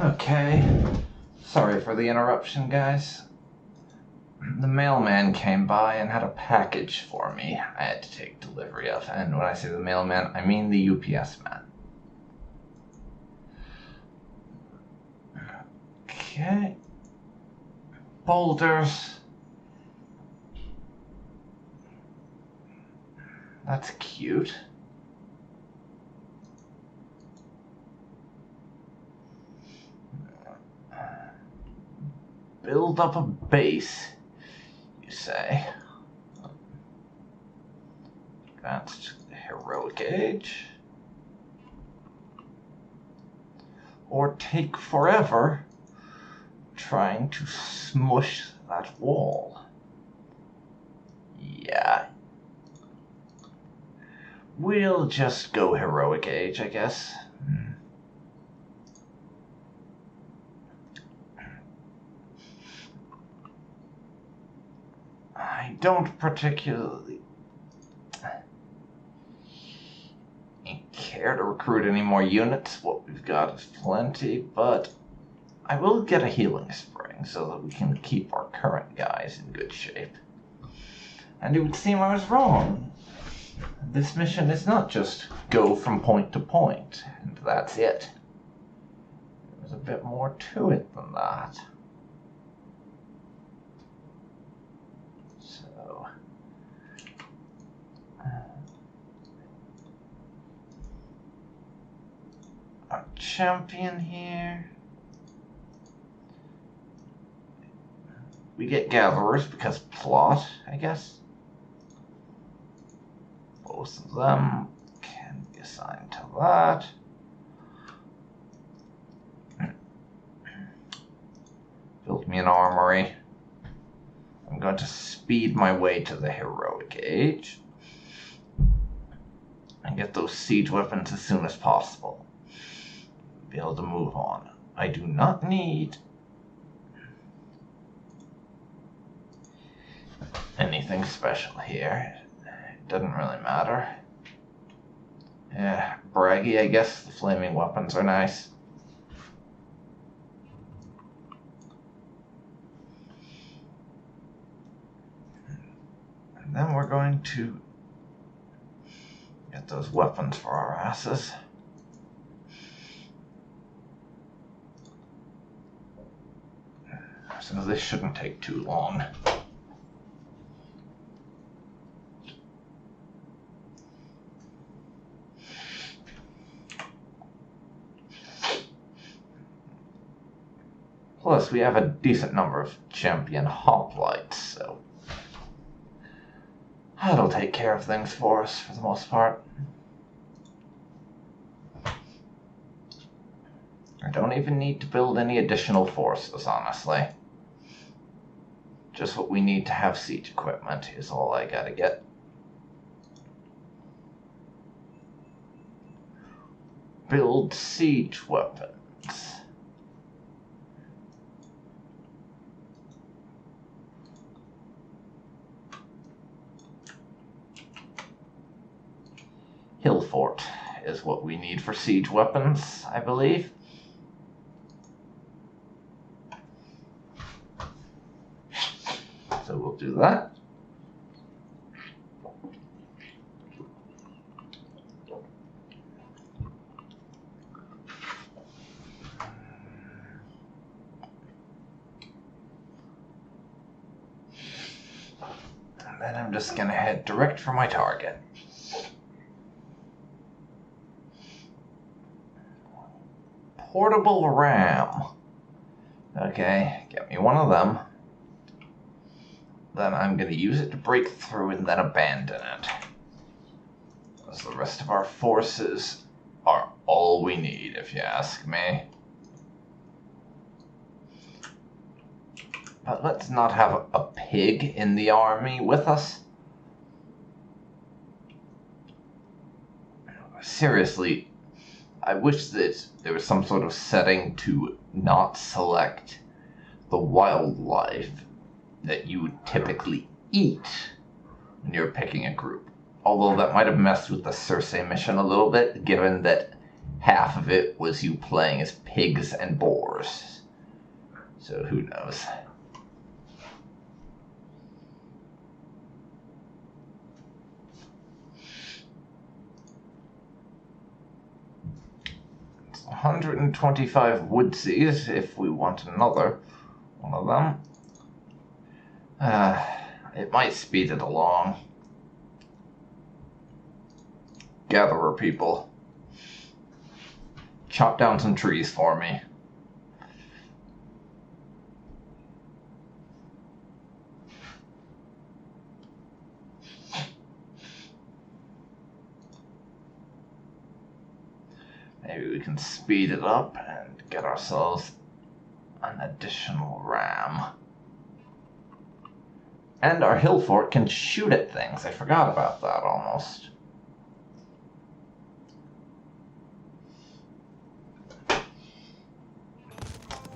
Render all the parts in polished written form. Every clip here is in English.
Okay. Sorry for the interruption, guys. The mailman came by and had a package for me I had to take delivery of. And when I say the mailman, I mean the UPS man. Okay. Boulders. That's cute. Build up a base, you say. Advance to the heroic age. Or take forever trying to smush that wall. Yeah. We'll just go heroic age, I guess. I don't particularly care to recruit any more units. What we've got is plenty, but I will get a healing spring so that we can keep our current guys in good shape. And it would seem I was wrong. This mission is not just go from point to point, and that's it. There's a bit more to it than that. So, our champion here. We get gatherers because plot, I guess. Both of them can be assigned to that. Build me an armory. I'm going to speed my way to the heroic age and get those siege weapons as soon as possible. Be able to move on. I do not need anything special here. It doesn't really matter. Yeah, braggy, I guess. The flaming weapons are nice. And then we're going to get those weapons for our asses. So this shouldn't take too long. Plus, we have a decent number of champion hoplites, so that'll take care of things for us for the most part. I don't even need to build any additional forces, honestly. Just what we need to have siege equipment is all I gotta get. Build siege weapons. Hill fort is what we need for siege weapons, I believe. So we'll do that. And then I'm just gonna head direct for my target. Portable ram. Okay, get me one of them. Then I'm going to use it to break through and then abandon it. As the rest of our forces are all we need, if you ask me. But let's not have a pig in the army with us. Seriously, I wish that there was some sort of setting to not select the wildlife that you would typically eat when you're picking a group. Although that might have messed with the Circe mission a little bit, given that half of it was you playing as pigs and boars. So who knows? It's 125 woodsies if we want another one of them. It might speed it along. Gatherer people, chop down some trees for me. Maybe we can speed it up and get ourselves an additional ram. And our hill fort can shoot at things. I forgot about that almost.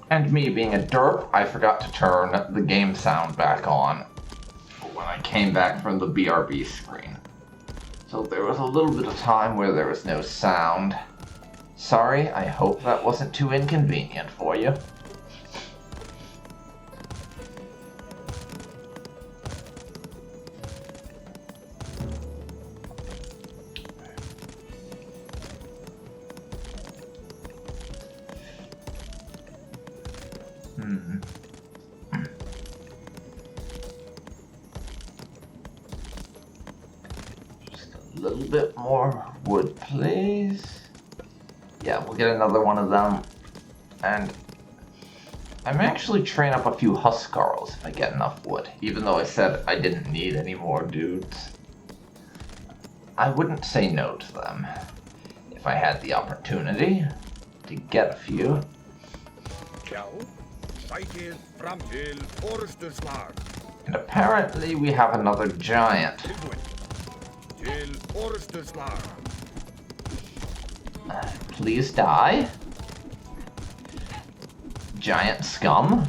And me being a derp, I forgot to turn the game sound back on when I came back from the BRB screen. So there was a little bit of time where there was no sound. Sorry, I hope that wasn't too inconvenient for you. Just a little bit more wood, please. Yeah, we'll get another one of them. And I'm actually train up a few Huskarls if I get enough wood, even though I said I didn't need any more dudes. I wouldn't say no to them if I had the opportunity to get a few. And apparently we have another giant. Please die. Giant scum.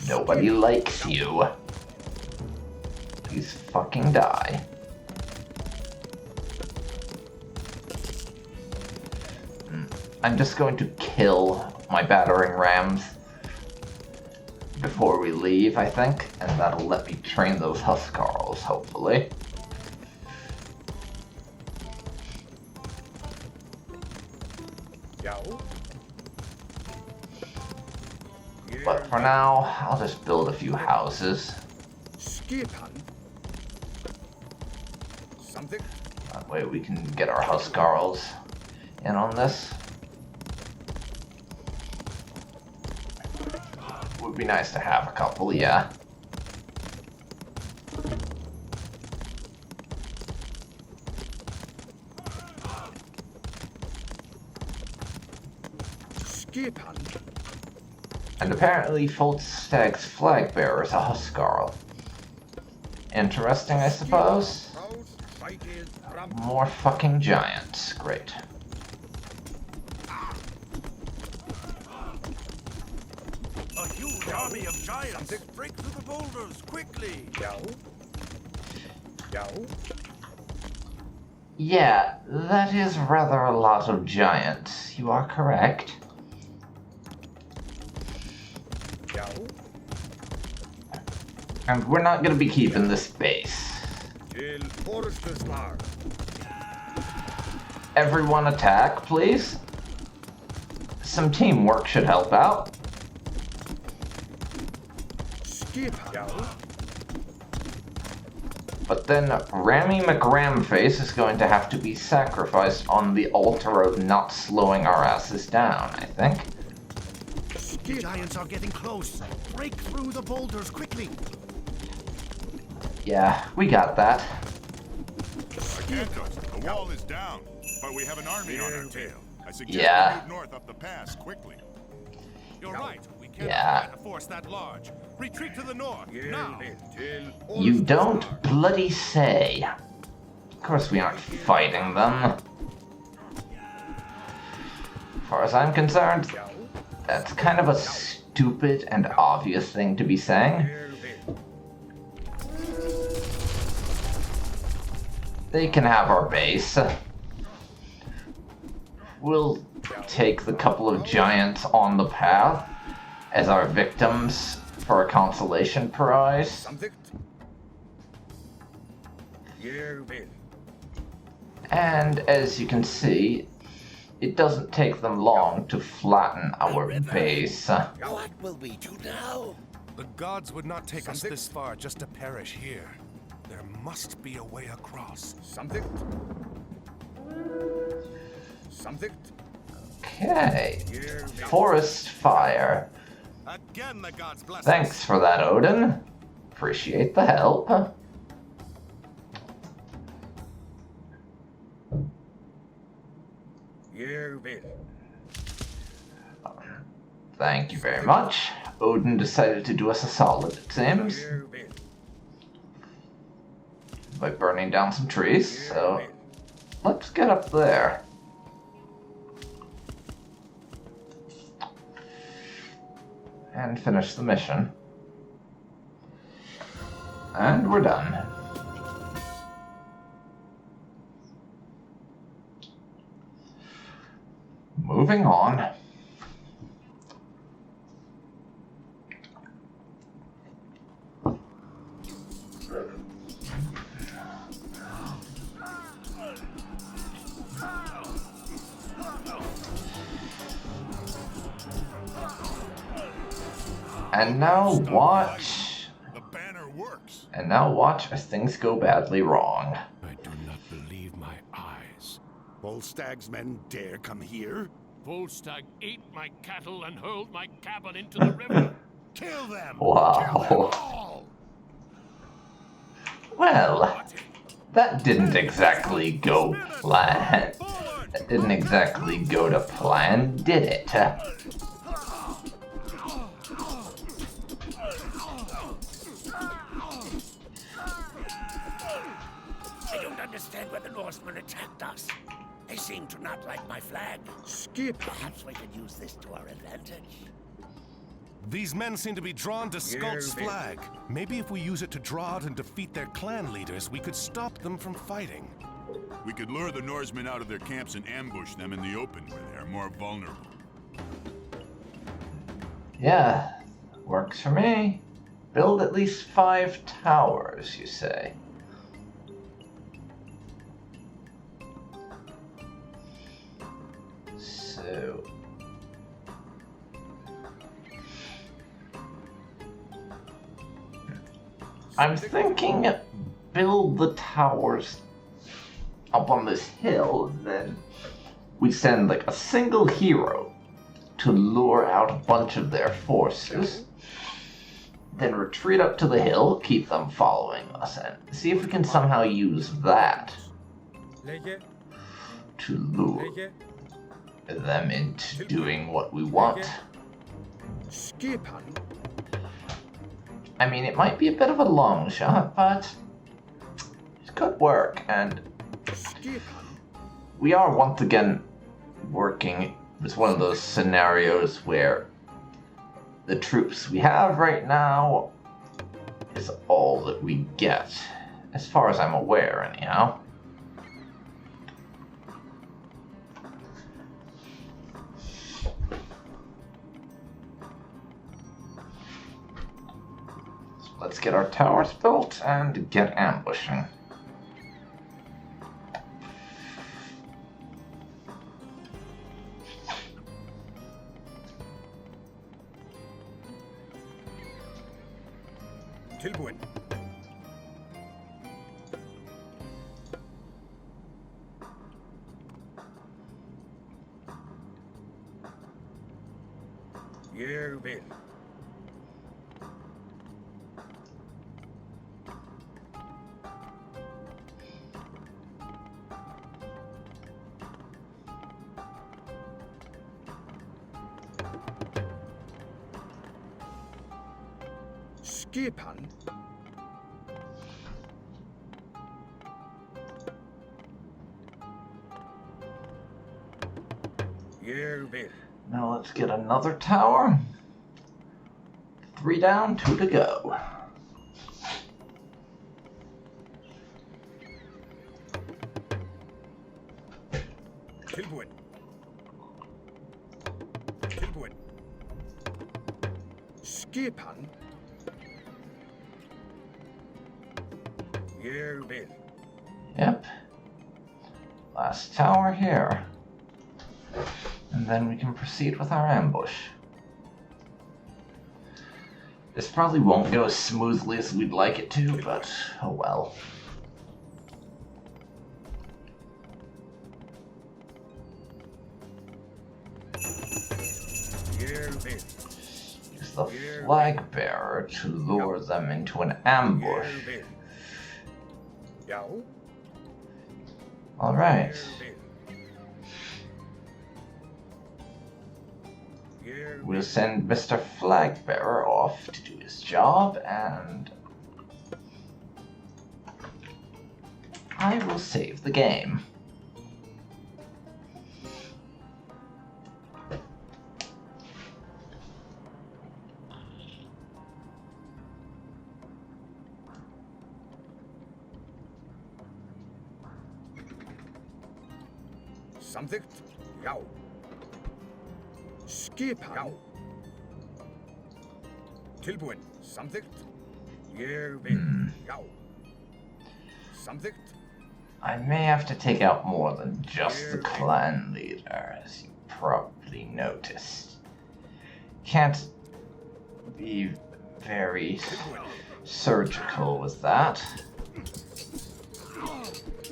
Nobody likes you. Please fucking die. I'm just going to kill my battering rams before we leave, I think, and that'll let me train those Huskarls, hopefully. But for now, I'll just build a few houses. That way we can get our Huskarls in on this. Would be nice to have a couple, yeah. And apparently Folstag's flag bearer is a Huskarl. Interesting, I suppose. More fucking giants. Great. A huge army of giants! Break through the boulders, quickly! Yeah, that is rather a lot of giants. You are correct. And we're not gonna be keeping this base. Everyone attack, please. Some teamwork should help out. But then Rammy McRamface is going to have to be sacrificed on the altar of not slowing our asses down, I think. The giants are getting close. Break through the boulders quickly. Yeah, we got that. The wall is down, but we have an army on our tail. I suggest we move north up the pass quickly. You're right. We cannot fight a force that large. Retreat to the north, now. You don't bloody say. Of course we aren't fighting them. As far as I'm concerned, that's kind of a stupid and obvious thing to be saying. They can have our base. we'll take the couple of giants on the path as our victims for a consolation prize. And as you can see, it doesn't take them long to flatten our base. What will we do now? The gods would not take us this far just to perish here. There must be a way across. Okay. Forest fire. Again, the gods bless us. Thanks for that, Odin. Appreciate the help. Thank you very much. Odin decided to do us a solid, it seems, by burning down some trees, so let's get up there. And finish the mission. And we're done. Moving on. And now watch. The banner works. And now watch as things go badly wrong. I do not believe my eyes. Volstag's men dare come here? Volstagg ate my cattle and hurled my cabin into the river. Kill them! Wow. Kill them all! Well, that didn't exactly go plan. That didn't exactly go to plan, did it? I don't understand why the Norsemen attacked us. They seem to not like my flag. Skip. Perhaps we could use this to our advantage. These men seem to be drawn to Skulk's flag. Maybe if we use it to draw out and defeat their clan leaders, we could stop them from fighting. We could lure the Norsemen out of their camps and ambush them in the open where they are more vulnerable. Yeah, works for me. Build at least 5 towers, you say. So... I'm thinking build the towers up on this hill, and then we send like a single hero to lure out a bunch of their forces, then retreat up to the hill, keep them following us, and see if we can somehow use that to lure them into doing what we want. I mean, it might be a bit of a long shot, but it could work, and we are once again working with one of those scenarios where the troops we have right now is all that we get, as far as I'm aware, anyhow. Let's get our towers built and get ambushing. Tilbuin. You will. Skipan. You will. Now let's get another tower. 3 down, 2 to go. Tilbuin. Skipan. Yerbin. Yep. Last tower here. And then we can proceed with our ambush. This probably won't go as smoothly as we'd like it to, but oh well. Use the flag bearer to lure them into an ambush. Alright. We'll send Mr. Flagbearer off to do his job, and I will save the game. Something? Yow. Skip yow. Tilbuin. Something? Yerbin. Yow. Something? I may have to take out more than just the clan leader, as you probably noticed. Can't be very surgical with that.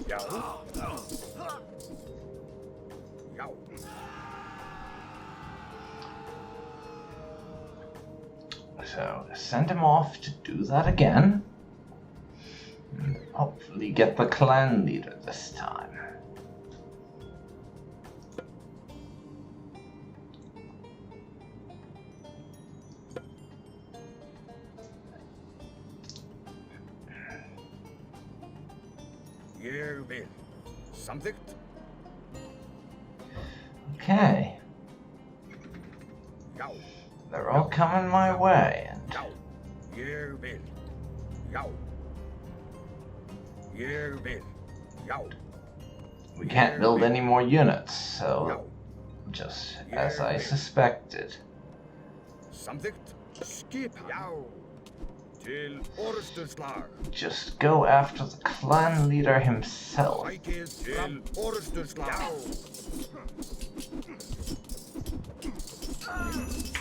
Yow. Yow. So, send him off to do that again. And hopefully get the clan leader this time. Yerbin. Something? Okay. Yow. They're all coming my way, and Yow. Yerbin. Yow. Yerbin. Yow. we can't build any more units, so just as I suspected. Something? Skip yow. Till Orstenslar. Just go after the clan leader himself. Like is from Orstenslar.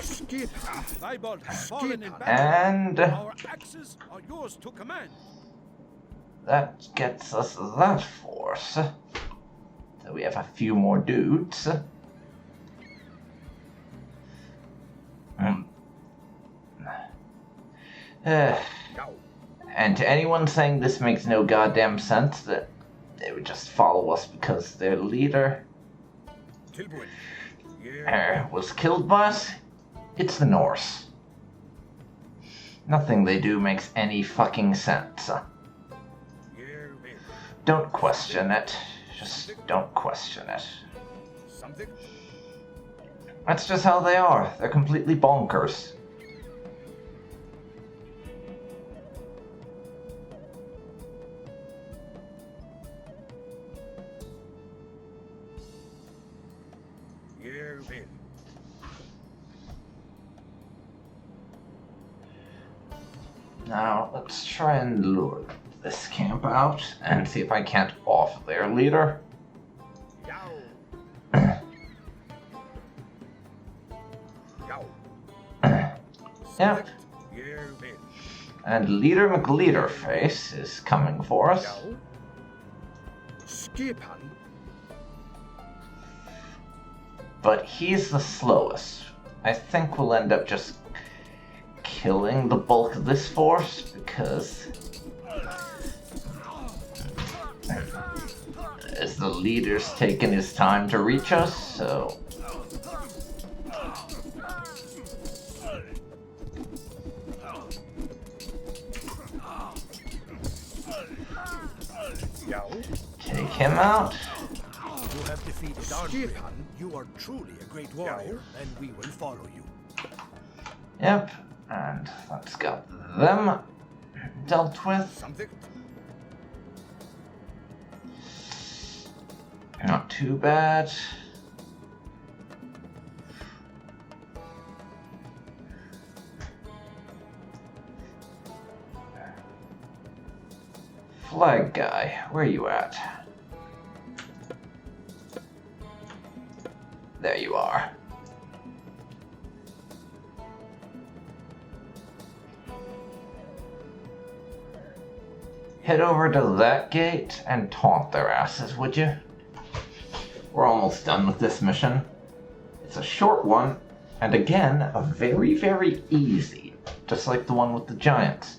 Skip. Leibold has fallen in battle. And Our axes are yours to command. that gets us that force. So we have a few more dudes. And to anyone saying this makes no goddamn sense, that they would just follow us because their leader was killed by us, it's the Norse. Nothing they do makes any fucking sense. Don't question it. Just don't question it. That's just how they are. They're completely bonkers. Now, let's try and lure this camp out and see if I can't off their leader. Yep. And Leader McLeaderface is coming for us. But he's the slowest. I think we'll end up just killing the bulk of this force because as the leader's taken his time to reach us, so take him out. You have defeated DarkPhoenix. You are truly a great warrior, and we will follow you. Yep, and that's got them dealt with. Not too bad. Flag guy, where are you at? There you are. Head over to that gate and taunt their asses, would you? We're almost done with this mission. It's a short one, and again, a very, very easy, just like the one with the giants.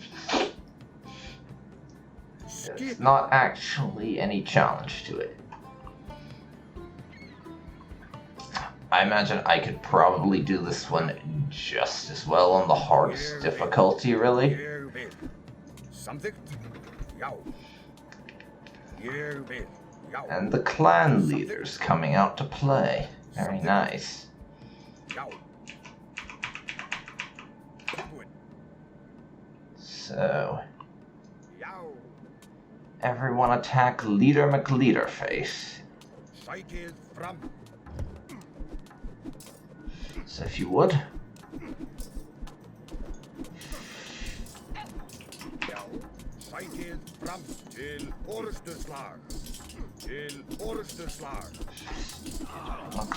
There's not actually any challenge to it. I imagine I could probably do this one just as well on the hardest difficulty, really. And the clan leaders coming out to play. Very nice. So, everyone attack Leader McLeaderface. So if you would.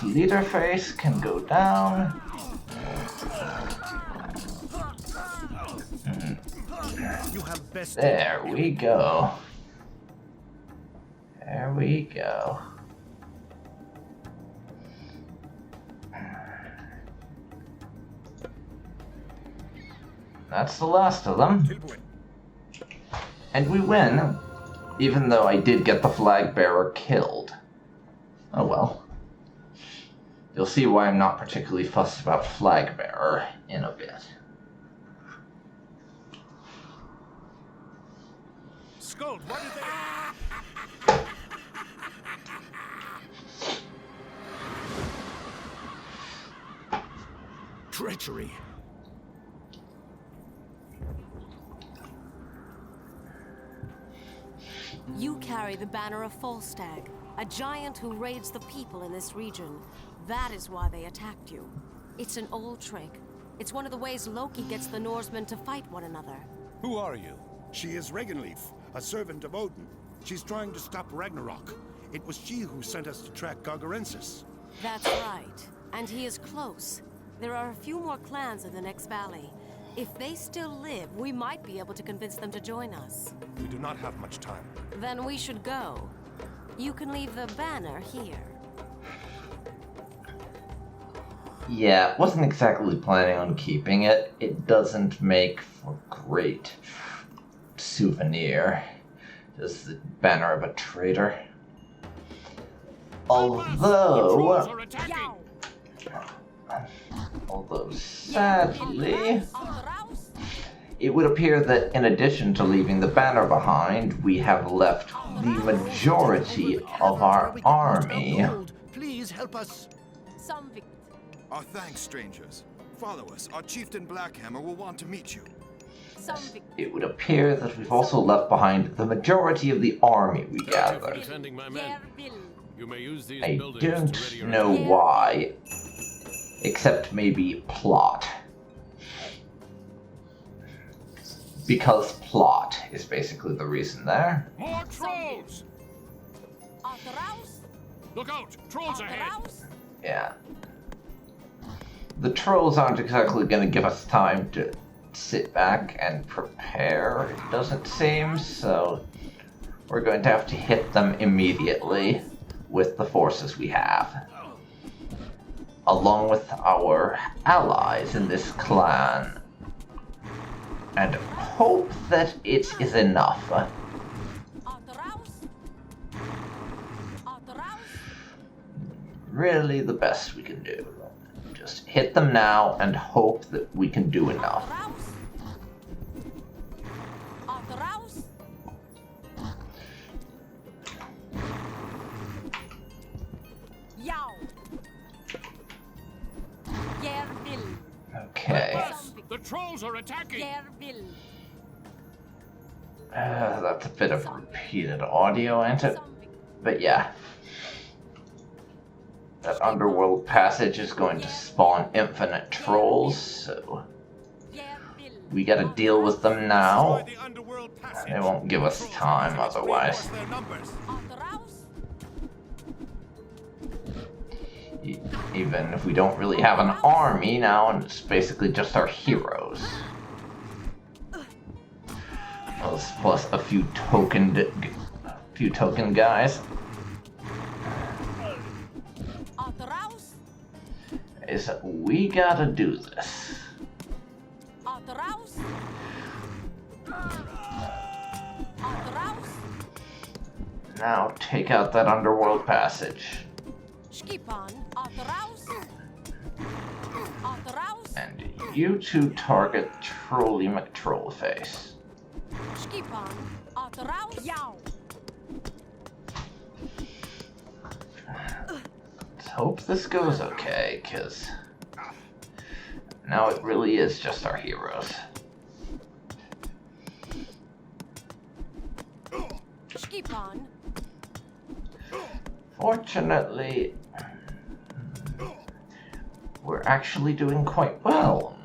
Leaderface can go down. There we go. There we go. That's the last of them. And we win, even though I did get the flag bearer killed. Oh well. You'll see why I'm not particularly fussed about flag bearer in a bit. Scold, what did they... Treachery. You carry the banner of Falstag, a giant who raids the people in this region. That is why they attacked you. It's an old trick. It's one of the ways Loki gets the Norsemen to fight one another. Who are you? She is Regenleaf, a servant of Odin. She's trying to stop Ragnarok. It was she who sent us to track Gargarensis. That's right. And he is close. There are a few more clans in the next valley. If they still live, we might be able to convince them to join us. We do not have much time. Then we should go. You can leave the banner here. Yeah, wasn't exactly planning on keeping it. It doesn't make for great souvenir. Just the banner of a traitor. Although sadly, it would appear that in addition to leaving the banner behind, we have left the majority of our army. Please help us. Our thanks, strangers. Follow us. Our chieftain Blackhammer will want to meet you. It would appear that we've also left behind the majority of the army we gathered. I don't know why, except maybe plot. Because plot is basically the reason there. More trolls! Look out! Trolls ahead! Yeah. The trolls aren't exactly going to give us time to sit back and prepare, it doesn't seem, so we're going to have to hit them immediately with the forces we have, along with our allies in this clan, and hope that it is enough. Really the best we can do. Just hit them now and hope that we can do enough. Okay. The trolls are attacking! That's a bit of repeated audio, ain't it? But yeah. That underworld passage is going to spawn infinite trolls, so we gotta deal with them now. They won't give us time otherwise. Even if we don't really have an army now, and it's basically just our heroes. Plus a few token guys. Is that we gotta do this. Now take out that underworld passage. And you two target Trolley McTrollface. Let's hope this goes okay, because now it really is just our heroes. Fortunately, we're actually doing quite well.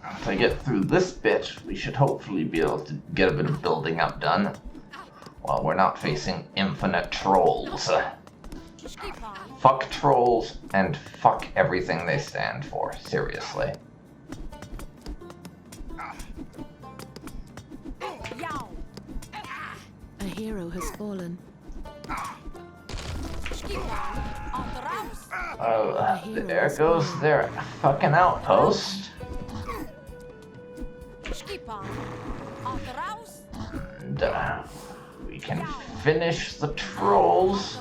If I get through this bit, we should hopefully be able to get a bit of building up done while we're not facing infinite trolls. Fuck trolls and fuck everything they stand for, seriously. A hero has fallen. Oh, there goes their fucking outpost. And we can finish the trolls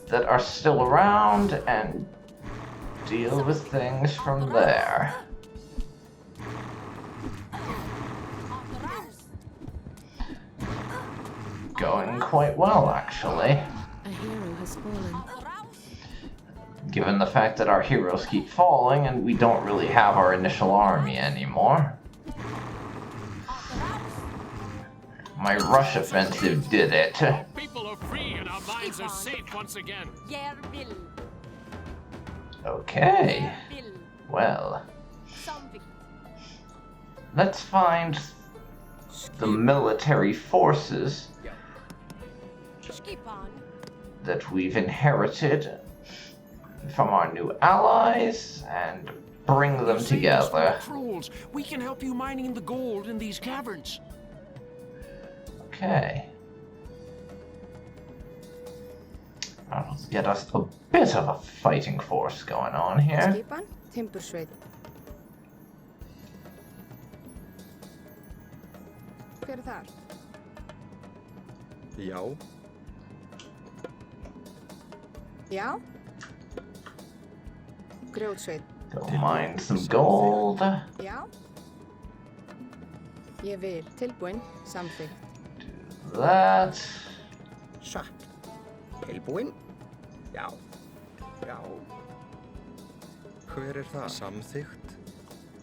that are still around and deal with things from there. Going quite well, actually. A hero has fallen. Given the fact that our heroes keep falling and we don't really have our initial army anymore. My rush offensive did it. People are free and our minds are safe once again. Okay. Well. Let's find the military forces that we've inherited from our new allies and bring them together. Trolls, we can help you mining the gold in these caverns. Okay. That'll get us a bit of a fighting force going on here. Skipan, timbursveit. Hver þar? Já. Já. Grjótsveit. Go mine some gold. Já. Ég vil. Tilbúin. Samþykkt. Do that. Satt. Tilbúin. Já. Já. Hver það? Samþykkt.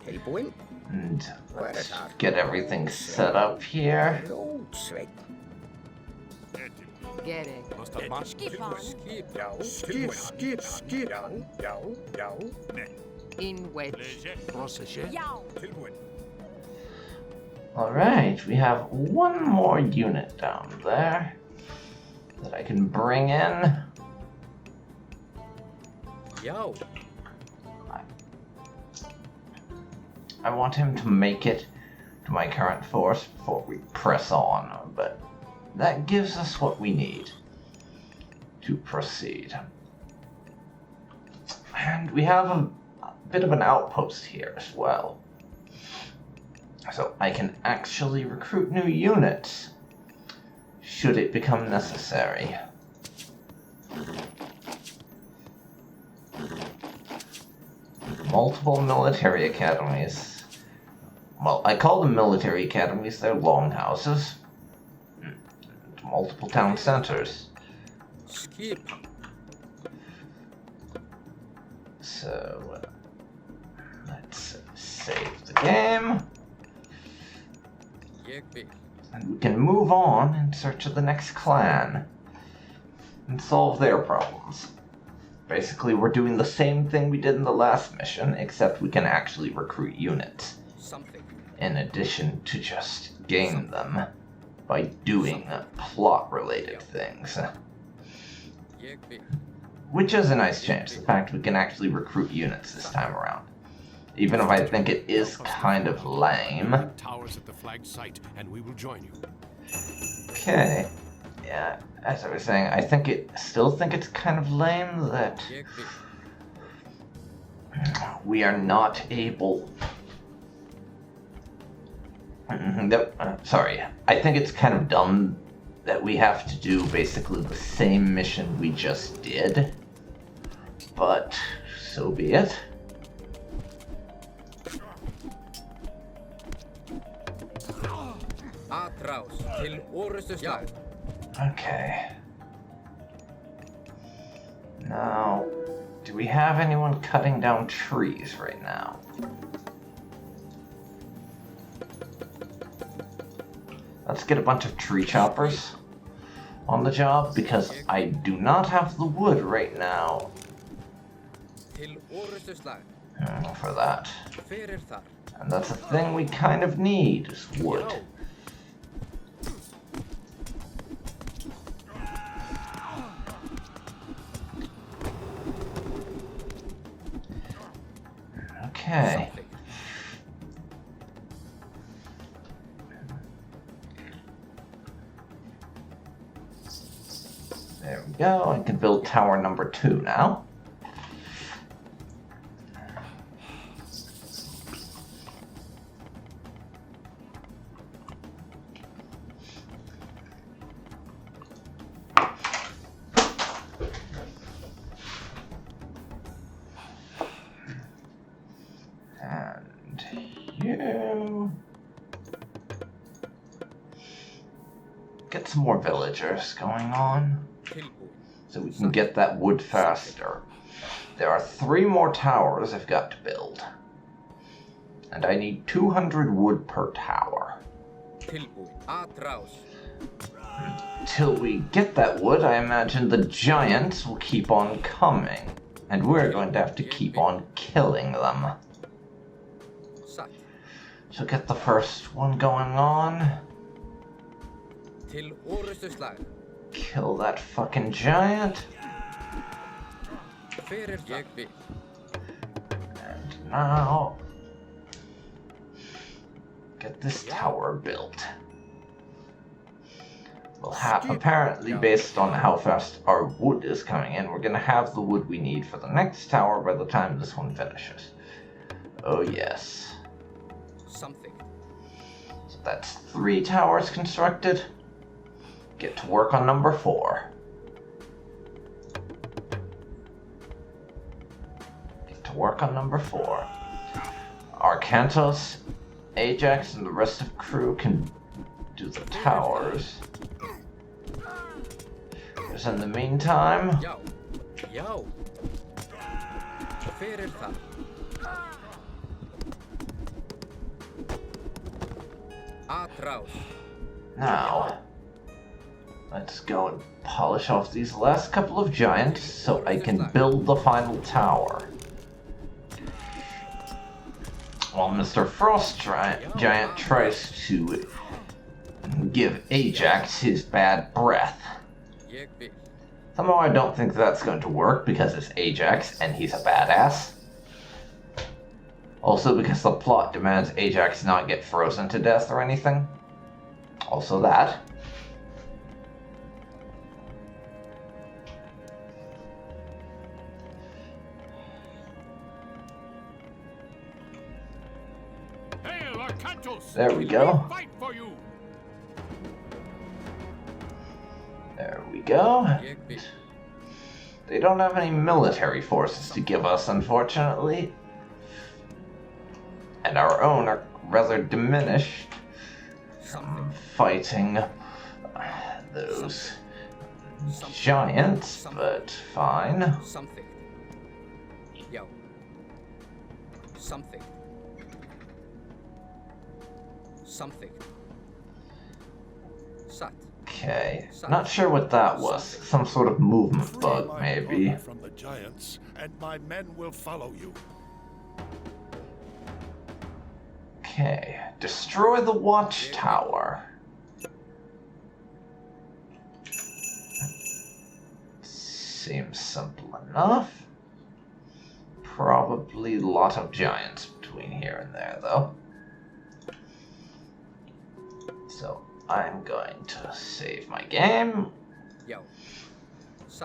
Tilbúin. And let's get everything set up here. Grjótsveit. Get it. In wedge. Alright, we have one more unit down there that I can bring in. Yo. I want him to make it to my current force before we press on, but that gives us what we need to proceed. And we have a bit of an outpost here as well. So I can actually recruit new units, should it become necessary. Multiple military academies. Well, I call them military academies, they're longhouses. Multiple town centers. Skip. So, let's save the game. And we can move on in search of the next clan and solve their problems. Basically, we're doing the same thing we did in the last mission, except we can actually recruit units in addition to just gain them by doing plot-related things. Which is a nice change, the fact we can actually recruit units this time around. Even if I think it is kind of lame. Towers at the flag site, and we will join you. Okay. Yeah, as I was saying, I still think it's kind of lame that we are not able... sorry, I think it's kind of dumb that we have to do basically the same mission we just did. But so be it. Okay. Now, do we have anyone cutting down trees right now? Let's get a bunch of tree choppers on the job, because I do not have the wood right now for that. And that's a thing we kind of need, is wood. Okay. There we go. I can build tower number 2 now. And you get some more villagers going on, so we can get that wood faster. There are 3 more towers I've got to build. And I need 200 wood per tower. Till we get that wood, I imagine the giants will keep on coming. And we're going to have to keep on killing them. So get the first one going on. Kill that fucking giant. And now, get this tower built. We'll have, apparently based on how fast our wood is coming in, we're gonna have the wood we need for the next tower by the time this one finishes. Oh yes. So that's 3 towers constructed. Get to work on number 4. Get to work on number 4. Arcantos, Ajax, and the rest of the crew can do the towers. Because in the meantime... Now, let's go and polish off these last couple of giants so I can build the final tower. While Mr. Frost Giant tries to give Ajax his bad breath. Somehow I don't think that's going to work because it's Ajax and he's a badass. Also because the plot demands Ajax not get frozen to death or anything. Also that. There we go. There we go. They don't have any military forces to give us, unfortunately. And our own are rather diminished from fighting those giants, but fine. Okay, not sure what that was. Some sort of movement bug, maybe. From the giants, and my men will follow you. Okay, destroy the watchtower. seems simple enough. Probably a lot of giants between here and there, though. So I'm going to save my game.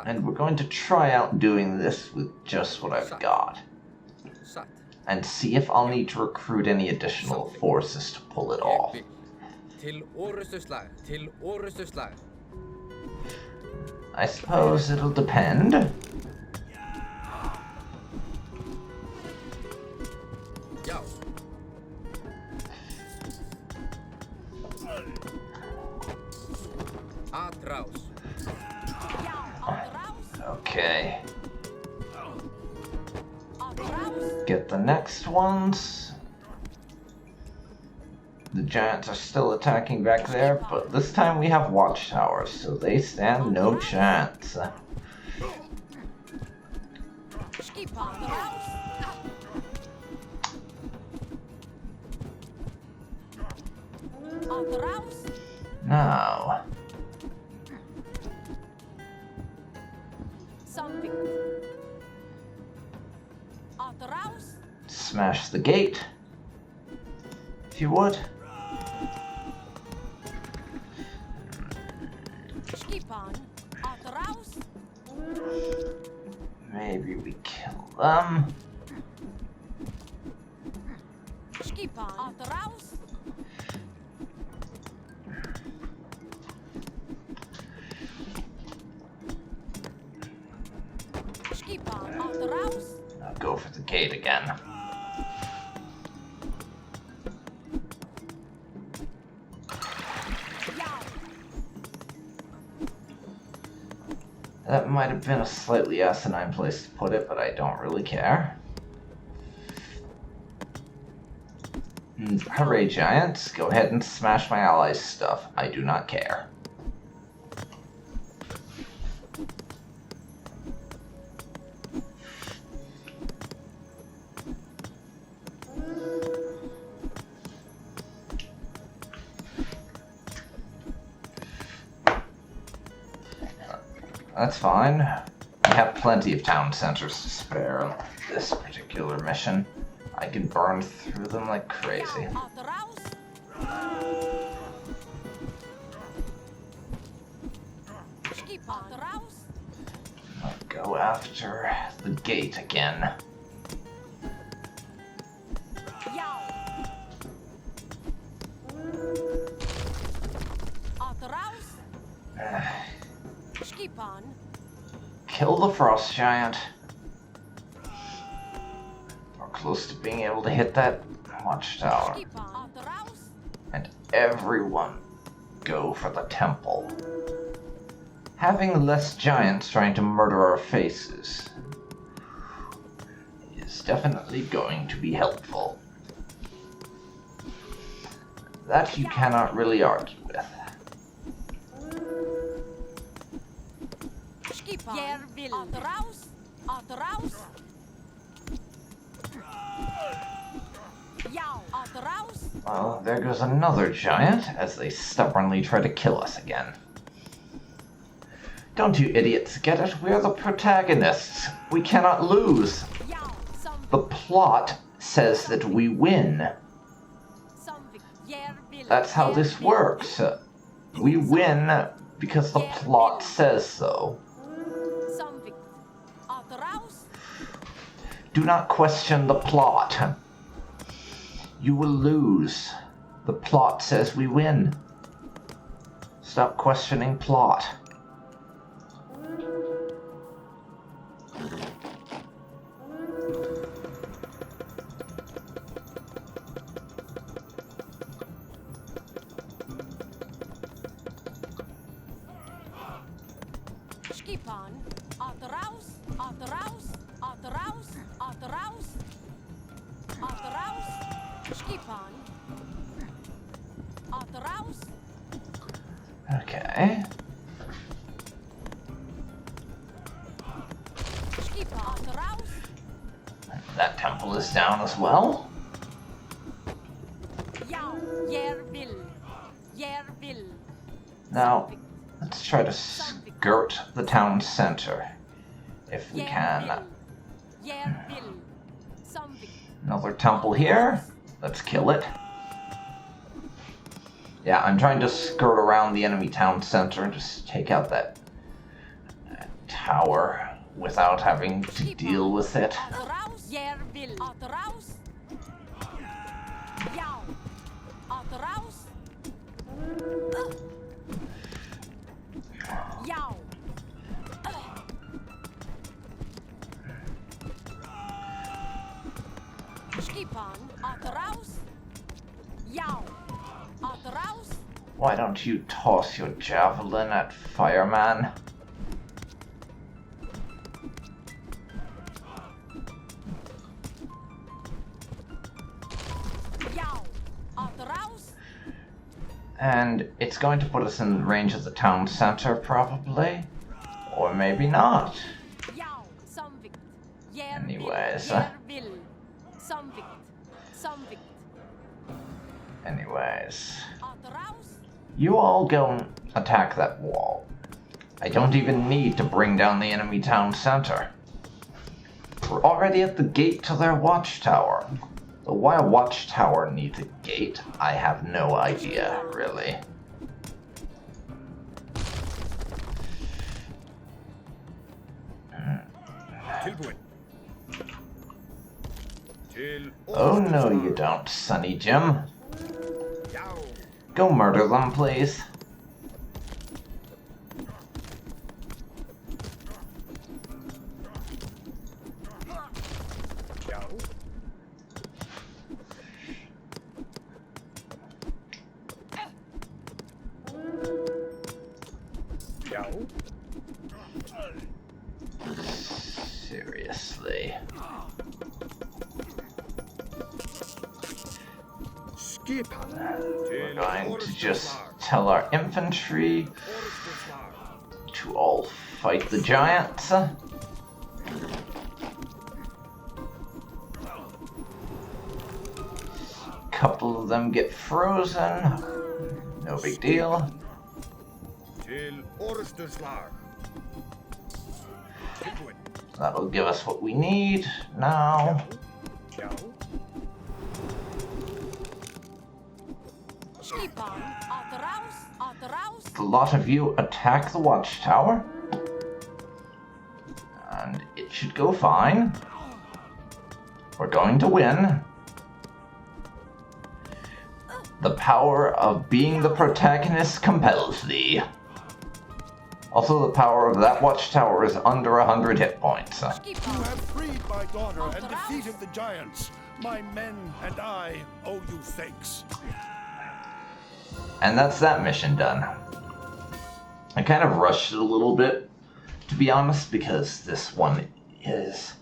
And we're going to try out doing this with just what I've got. And see if I'll need to recruit any additional forces to pull it off. I suppose it'll depend. Okay. Get the next ones. The giants are still attacking back there, but this time we have watchtowers, so they stand no chance. Now. Smash the gate, if you would. Maybe we kill them. Now go for the gate again. That might have been a slightly asinine place to put it, but I don't really care. Hooray, giants. Go ahead and smash my allies' stuff. I do not care. That's fine. We have plenty of town centers to spare on this particular mission. I can burn through them like crazy. I'll go after the gate again. Kill the frost giant. We're close to being able to hit that watchtower. And everyone go for the temple. Having less giants trying to murder our faces is definitely going to be helpful. That you cannot really argue with. Well, there goes another giant as they stubbornly try to kill us again. Don't you idiots get it? We're the protagonists. We cannot lose. The plot says that we win. That's how this works. We win because the plot says so. Do not question the plot. You will lose. The plot says we win. Stop questioning plot. Okay. That temple is down as well. Now, let's try to skirt the town center. if we can. Another temple here. Let's kill it. Yeah, I'm trying to skirt around the enemy town center and just take out that tower without having to deal with it. Why don't you toss your javelin at Fireman? And it's going to put us in range of the town center, probably. Or maybe not. Anyways. Anyways. You all go and attack that wall. I don't even need to bring down the enemy town center. We're already at the gate to their watchtower. Though why a watchtower needs a gate, I have no idea, really. Oh no you don't, Sonny Jim. Go murder them, please. Seriously. We're going to just tell our infantry to all fight the giants. A couple of them get frozen. No big deal. That'll give us what we need now. A lot of you attack the watchtower, and it should go fine. We're going to win. The power of being the protagonist compels thee. Also, the power of that watchtower is under 100 hit points. You have freed my daughter and defeated the giants. My men and I owe you thanks. And that's that mission done. I kind of rushed it a little bit, to be honest, because this one is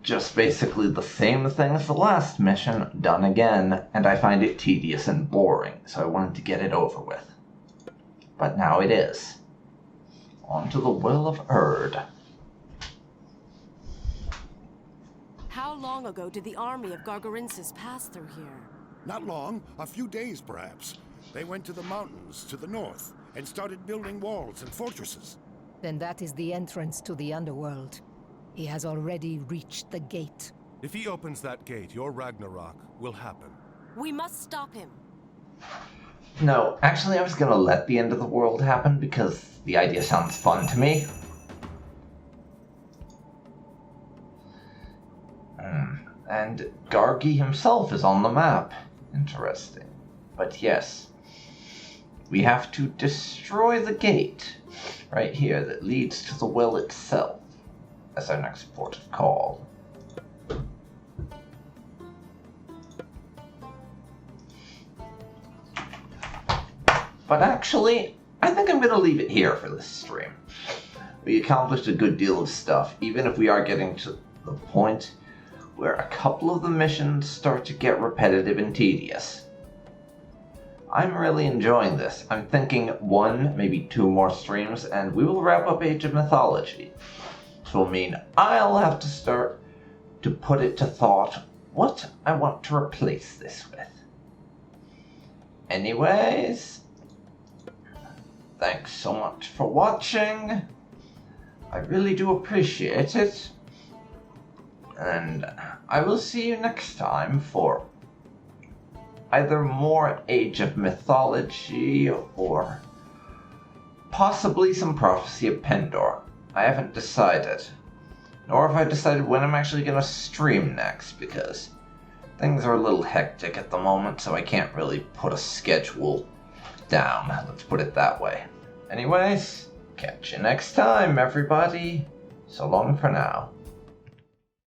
just basically the same thing as the last mission, done again, and I find it tedious and boring, so I wanted to get it over with. But now it is. On to the Will of Erd. How long ago did the army of Gargarensis pass through here? Not long, a few days perhaps. They went to the mountains to the north and started building walls and fortresses. Then that is the entrance to the underworld. He has already reached the gate. If he opens that gate, your Ragnarok will happen. We must stop him. No, actually I was gonna let the end of the world happen because the idea sounds fun to me. And Gargi himself is on the map. Interesting. But yes, we have to destroy the gate right here that leads to the well itself as our next port of call. But actually, I think I'm going to leave it here for this stream. We accomplished a good deal of stuff, even if we are getting to the point where a couple of the missions start to get repetitive and tedious. I'm really enjoying this. I'm thinking 1, maybe 2 more streams, and we will wrap up Age of Mythology. Which will mean I'll have to start to put it to thought what I want to replace this with. Anyways, thanks so much for watching. I really do appreciate it. And I will see you next time for either more Age of Mythology or possibly some Prophecy of Pendor. I haven't decided. Nor have I decided when I'm actually going to stream next, because things are a little hectic at the moment, so I can't really put a schedule down. Let's put it that way. Anyways, catch you next time, everybody. So long for now.